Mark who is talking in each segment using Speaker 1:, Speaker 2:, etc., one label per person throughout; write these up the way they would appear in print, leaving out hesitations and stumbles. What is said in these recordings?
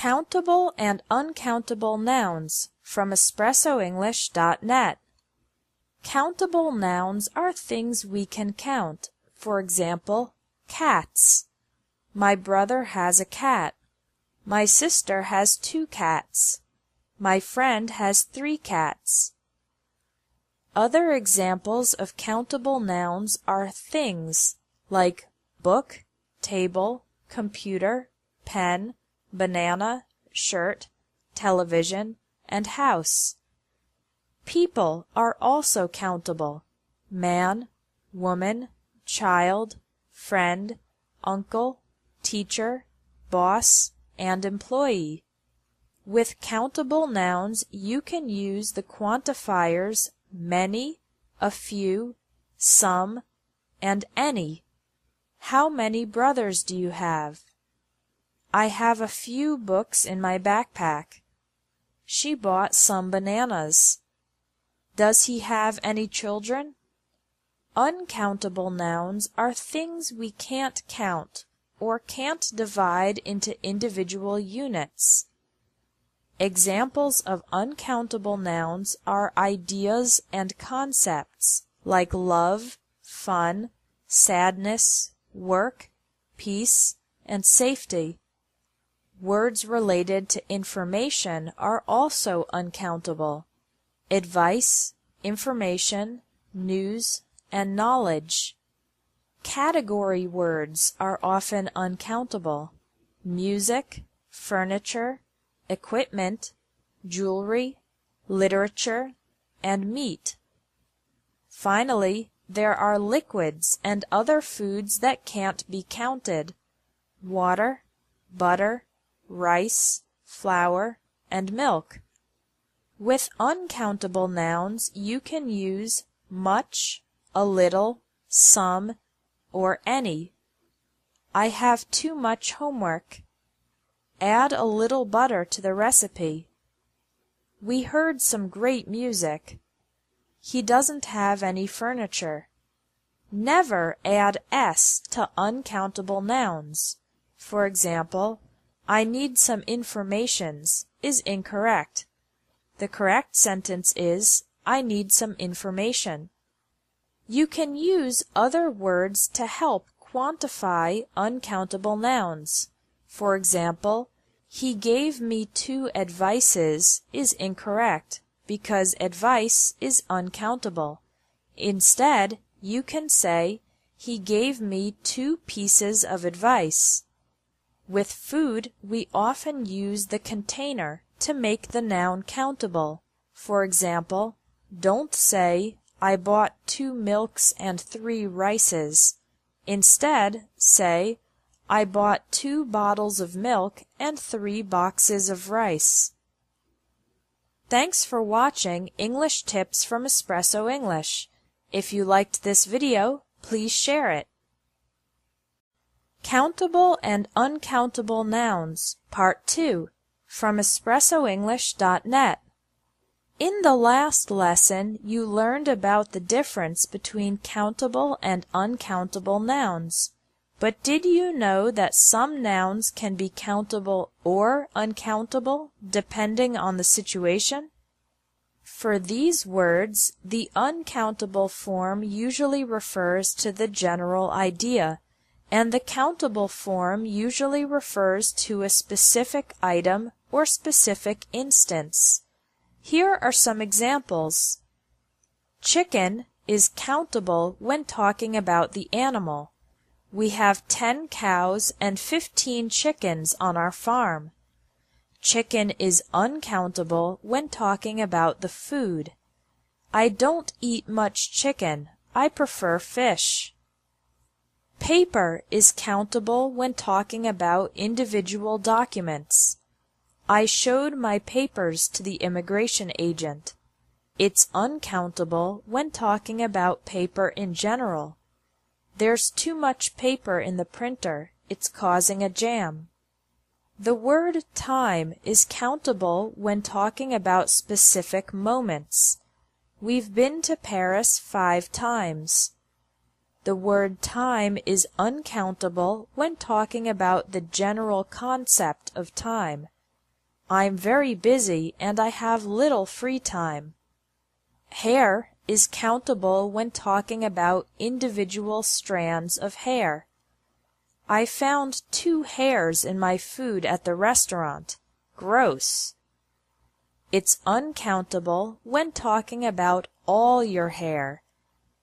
Speaker 1: Countable and uncountable nouns from espressoenglish.net. Countable nouns are things we can count. For example, cats. My brother has a cat. My sister has 2 cats. My friend has 3 cats. Other examples of countable nouns are things like book, table, computer, pen, banana, shirt, television, and house. People are also countable: man, woman, child, friend, uncle, teacher, boss, and employee. With countable nouns, you can use the quantifiers many, a few, some, and any. How many brothers do you have? I have a few books in my backpack. She bought some bananas. Does he have any children? Uncountable nouns are things we can't count or can't divide into individual units. Examples of uncountable nouns are ideas and concepts like love, fun, sadness, work, peace, and safety. Words related to information are also uncountable: advice, information, news, and knowledge. Category words are often uncountable: music, furniture, equipment, jewelry, literature, and meat. Finally, there are liquids and other foods that can't be counted: water, butter, rice, flour, and milk. With uncountable nouns, you can use much, a little, some, or any. I have too much homework. Add a little butter to the recipe. We heard some great music. He doesn't have any furniture. Never add s to uncountable nouns. For example, I need some informations is incorrect. The correct sentence is, I need some information. You can use other words to help quantify uncountable nouns. For example, he gave me 2 advices is incorrect because advice is uncountable. Instead, you can say, he gave me 2 pieces of advice. With food, we often use the container to make the noun countable. For example, don't say, I bought 2 milks and 3 rices. Instead, say, I bought 2 bottles of milk and 3 boxes of rice. Thanks for watching English Tips from Espresso English. If you liked this video, please share it. Countable and uncountable nouns, Part 2, from espressoenglish.net. In the last lesson, you learned about the difference between countable and uncountable nouns. But did you know that some nouns can be countable or uncountable depending on the situation? For these words, the uncountable form usually refers to the general idea, and the countable form usually refers to a specific item or specific instance. Here are some examples. Chicken is countable when talking about the animal. We have 10 cows and 15 chickens on our farm. Chicken is uncountable when talking about the food. I don't eat much chicken. I prefer fish. Paper is countable when talking about individual documents. I showed my papers to the immigration agent. It's uncountable when talking about paper in general. There's too much paper in the printer. It's causing a jam. The word time is countable when talking about specific moments. We've been to Paris 5 times. The word time is uncountable when talking about the general concept of time. I'm very busy and I have little free time. Hair is countable when talking about individual strands of hair. I found 2 hairs in my food at the restaurant. Gross. It's uncountable when talking about all your hair.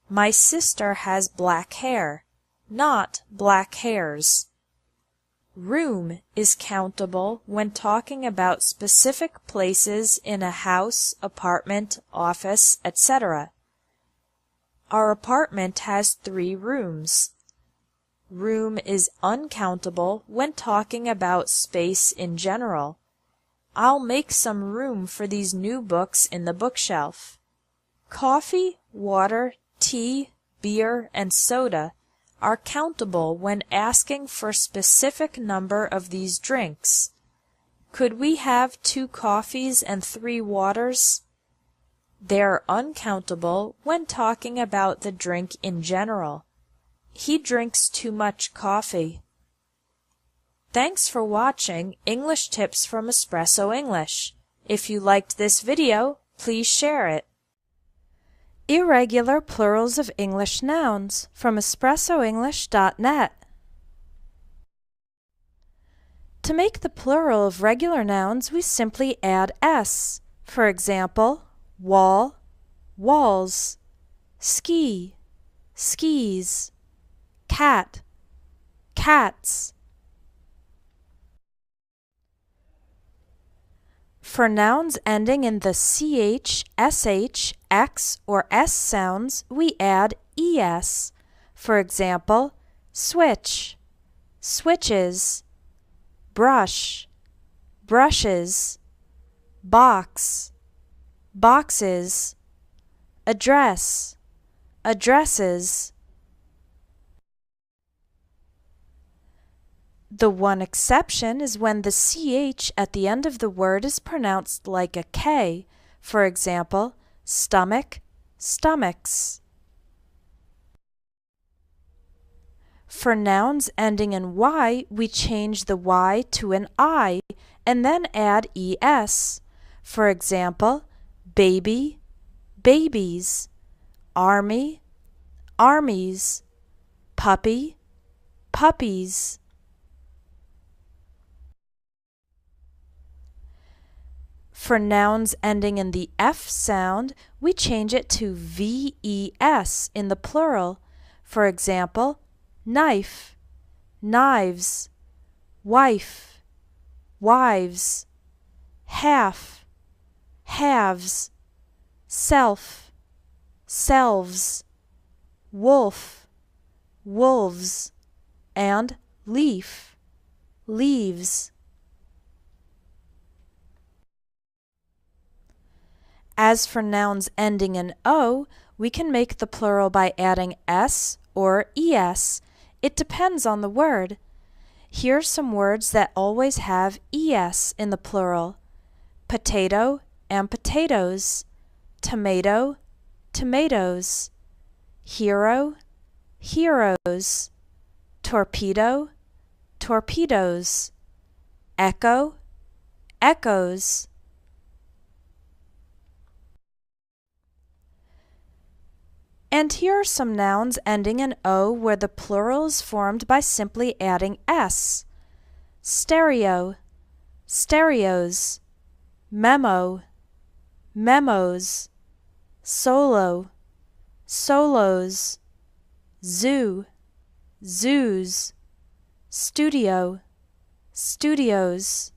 Speaker 1: My sister has black hair, not black hairs. Room is countable when talking about specific places in a house, apartment, office, etc. Our apartment has 3 rooms. Room is uncountable when talking about space in general. I'll make some room for these new books in the bookshelf. Coffee, water, tea, beer, and soda are countable when asking for specific number of these drinks. Could we have 2 coffees and 3 waters? They're uncountable when talking about the drink in general. He drinks too much coffee. Thanks for watching English Tips from Espresso English. If you liked this video, please share it. Irregular plurals of English nouns from espressoenglish.net. To make the plural of regular nouns, we simply add s. For example, wall, walls, ski, skis, cat, cats. For nouns ending in the ch, sh, x, or s sounds, we add es. For example, switch, switches, brush, brushes, box, boxes, address, addresses. The one exception is when the ch at the end of the word is pronounced like a k. For example, stomach, stomachs. For nouns ending in y, we change the y to an I and then add es. For example, baby, babies, army, armies, puppy, puppies. For nouns ending in the f sound, we change it to ves in the plural. For example, knife, knives, wife, wives, half, halves, self, selves, wolf, wolves, and leaf, leaves. As for nouns ending in o, we can make the plural by adding s or es. It depends on the word. Here are some words that always have es in the plural: potato and potatoes, tomato, tomatoes, hero, heroes, torpedo, torpedoes, echo, echoes. And here are some nouns ending in o where the plural is formed by simply adding s. Stereo, stereos, memo, memos, solo, solos, zoo, zoos, studio, studios.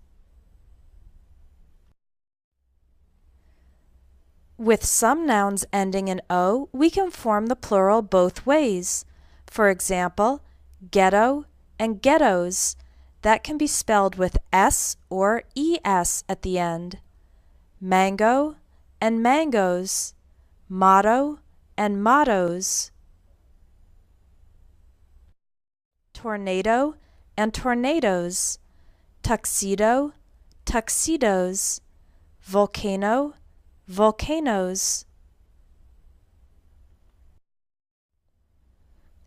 Speaker 1: With some nouns ending in o, we can form the plural both ways. For example, ghetto and ghettos. That can be spelled with s or es at the end. Mango and mangoes. Motto and mottos. Tornado and tornadoes. Tuxedo, tuxedos. Volcano, volcanoes.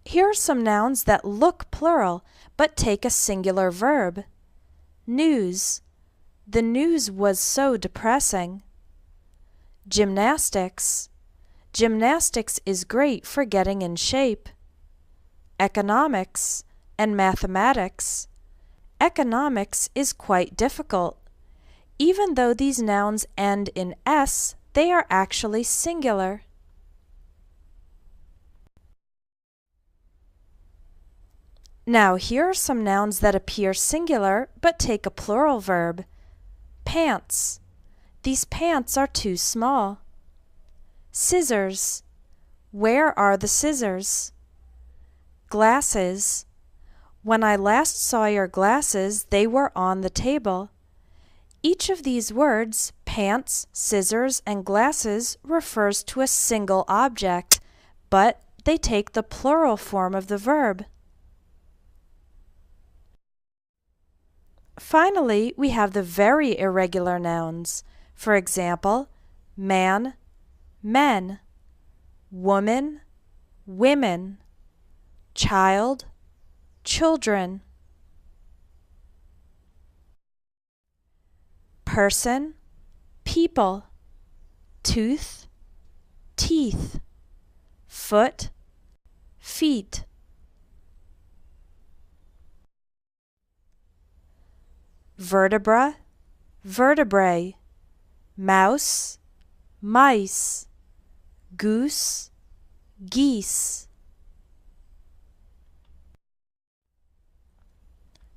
Speaker 1: Here are some nouns that look plural but take a singular verb. News, The news was so depressing. Gymnastics. Gymnastics is great for getting in shape. Economics and mathematics. Economics is quite difficult. Even though these nouns end in S, they are actually singular. Now here are some nouns that appear singular but take a plural verb. Pants. These pants are too small. Scissors. Where are the scissors? Glasses. When I last saw your glasses, they were on the table. Each of these words, pants, scissors, and glasses, refers to a single object, but they take the plural form of the verb. Finally, we have the very irregular nouns. For example, man, men, woman, women, child, children. Person, people, tooth, teeth, foot, feet. Vertebra, vertebrae, mouse, mice, goose, geese.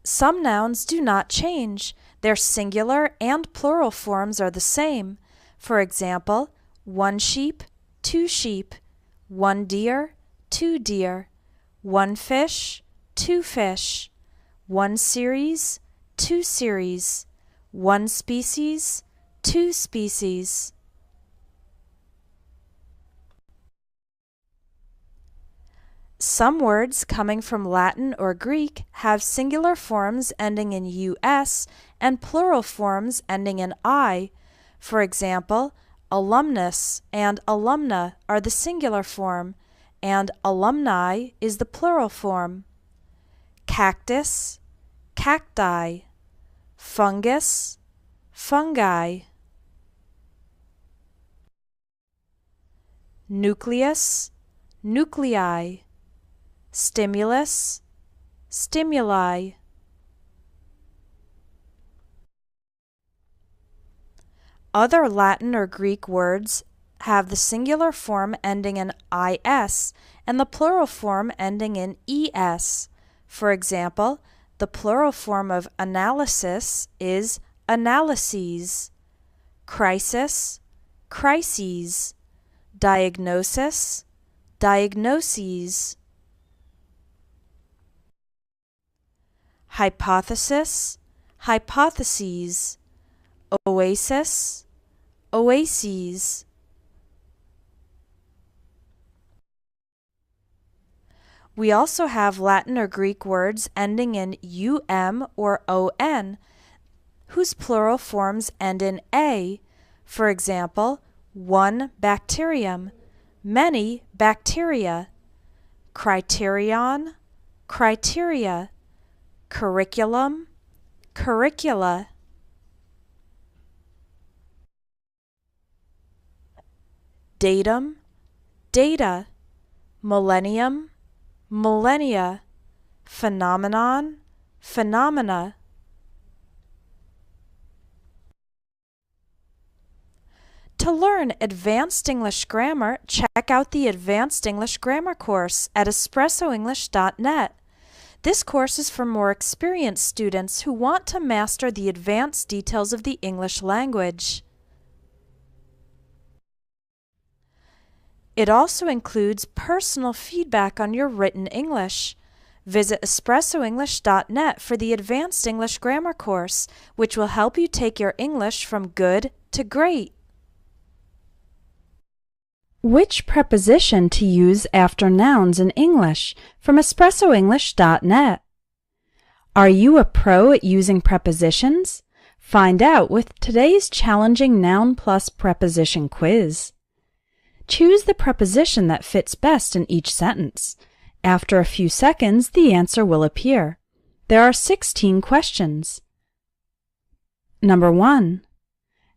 Speaker 1: Some nouns do not change. Their singular and plural forms are the same. For example, one sheep, two sheep, one deer, two deer, one fish, two fish, one series, two series, one species, two species. Some words coming from Latin or Greek have singular forms ending in us and plural forms ending in I. For example, alumnus and alumna are the singular form, and alumni is the plural form. Cactus, cacti, fungus, fungi. Nucleus, nuclei. Stimulus, stimuli. Other Latin or Greek words have the singular form ending in is and the plural form ending in es. For example, the plural form of analysis is analyses, crisis, crises, diagnosis, diagnoses. Hypothesis, hypotheses, oasis, oases. We also have Latin or Greek words ending in or on, whose plural forms end in a. For example, one bacterium, many bacteria, criterion, criteria, curriculum, curricula. Datum, data, millennium, millennia, phenomenon, phenomena. To learn advanced English grammar, check out the Advanced English Grammar course at espressoenglish.net. This course is for more experienced students who want to master the advanced details of the English language. It also includes personal feedback on your written English. Visit espressoenglish.net for the Advanced English Grammar course, which will help you take your English from good to great. Which preposition to use after nouns in English from espressoenglish.net. Are you a pro at using prepositions? Find out with today's challenging Noun Plus Preposition quiz. Choose the preposition that fits best in each sentence. After a few seconds, the answer will appear. There are 16 questions.
Speaker 2: Number 1.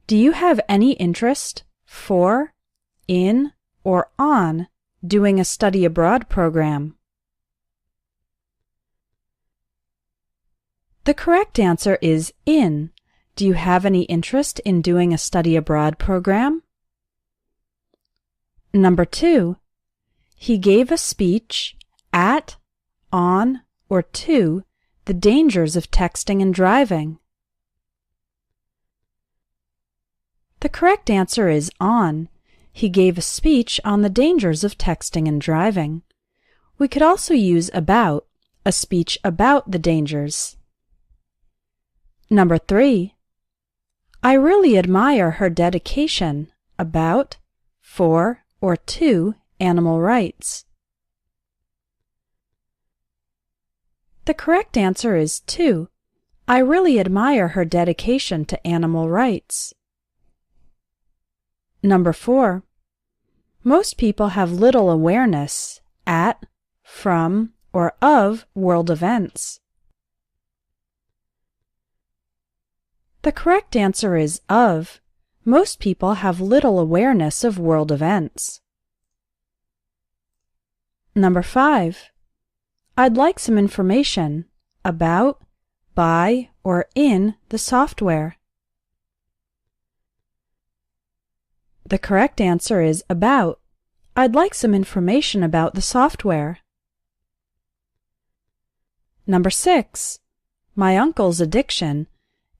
Speaker 2: Do you have any interest for, in, or on doing a study abroad program? The correct answer is in. Do you have any interest in doing a study abroad program? Number 2. He gave a speech at, on, or to the dangers of texting and driving. The correct answer is on. He gave a speech on the dangers of texting and driving. We could also use about, a speech about the dangers. Number 3. I really admire her dedication about, for, or to animal rights. The correct answer is to. I really admire her dedication to animal rights. Number 4. Most people have little awareness at, from, or of world events. The correct answer is of. Most people have little awareness of world events. Number 5. I'd like some information about, by, or in the software. The correct answer is about. I'd like some information about the software. Number 6. My uncle's addiction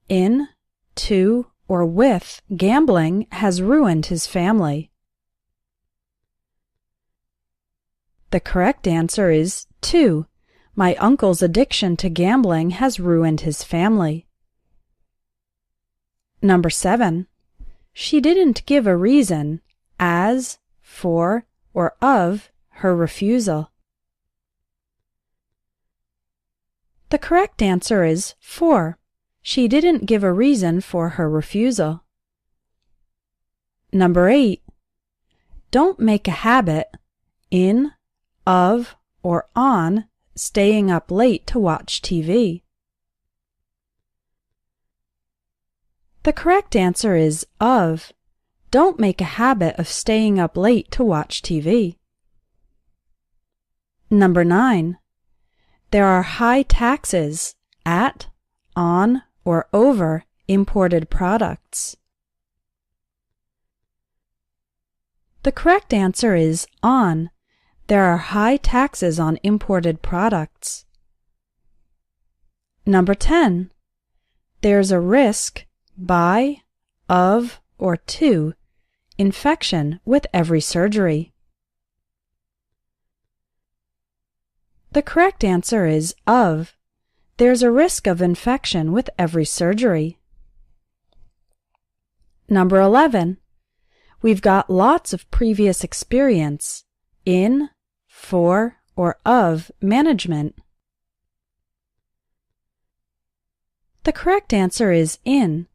Speaker 2: in, to, or with gambling has ruined his family. The correct answer is to. My uncle's addiction to gambling has ruined his family. Number 7. She didn't give a reason as, for, or of her refusal. The correct answer is for. She didn't give a reason for her refusal. Number 8. Don't make a habit in, of, or on staying up late to watch TV. The correct answer is of. Don't make a habit of staying up late to watch TV. Number 9. There are high taxes at, on, or over imported products. The correct answer is on. There are high taxes on imported products. Number 10. There's a risk by, of, or to infection with every surgery. The correct answer is of. There's a risk of infection with every surgery. Number 11. We've got lots of previous experience in, for, or of management. The correct answer is in.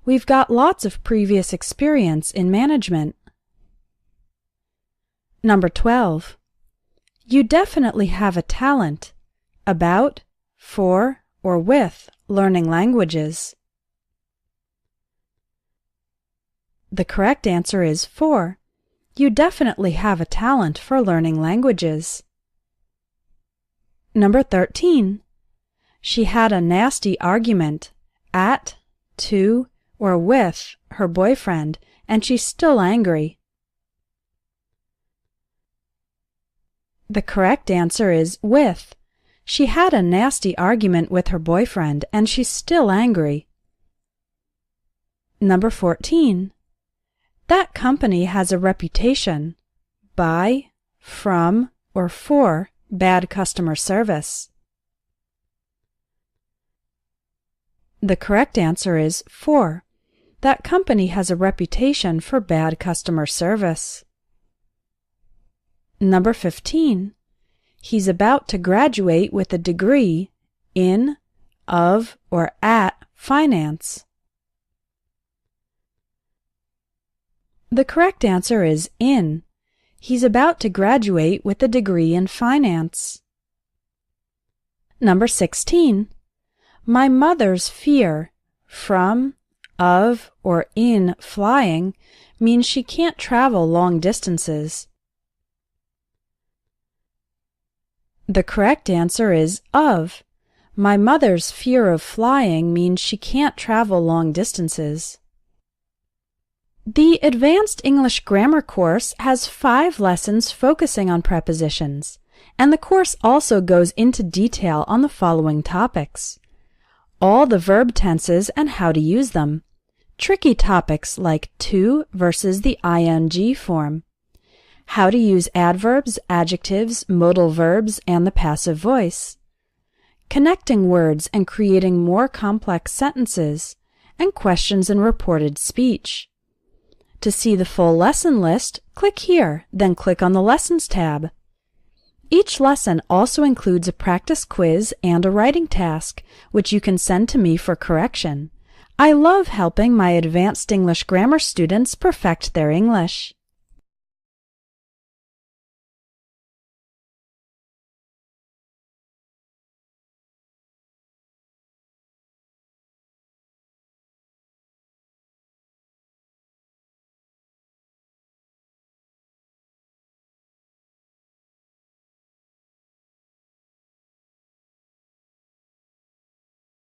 Speaker 2: We've got lots of previous experience in management. Number 12. You definitely have a talent about, for, or with learning languages. The correct answer is for. You definitely have a talent for learning languages. Number 13. She had a nasty argument at, to, or with her boyfriend, and she's still angry. The correct answer is with. She had a nasty argument with her boyfriend, and she's still angry. Number 14. That company has a reputation by, from, or for bad customer service. The correct answer is for. That company has a reputation for bad customer service. Number 15. He's about to graduate with a degree in, of, or at finance. The correct answer is in. He's about to graduate with a degree in finance. Number 16. My mother's fear from, of or in flying means she can't travel long distances. The correct answer is of. My mother's fear of flying means she can't travel long distances. The Advanced English Grammar course has 5 lessons focusing on prepositions, and the course also goes into detail on the following topics: all the verb tenses and how to use them, tricky topics like to versus the ing form, how to use adverbs, adjectives, modal verbs, and the passive voice, connecting words and creating more complex sentences, and questions and reported speech. To see the full lesson list, click here, then click on the Lessons tab. Each lesson also includes a practice quiz and a writing task, which you can send to me for correction. I love helping my Advanced English Grammar students perfect their English.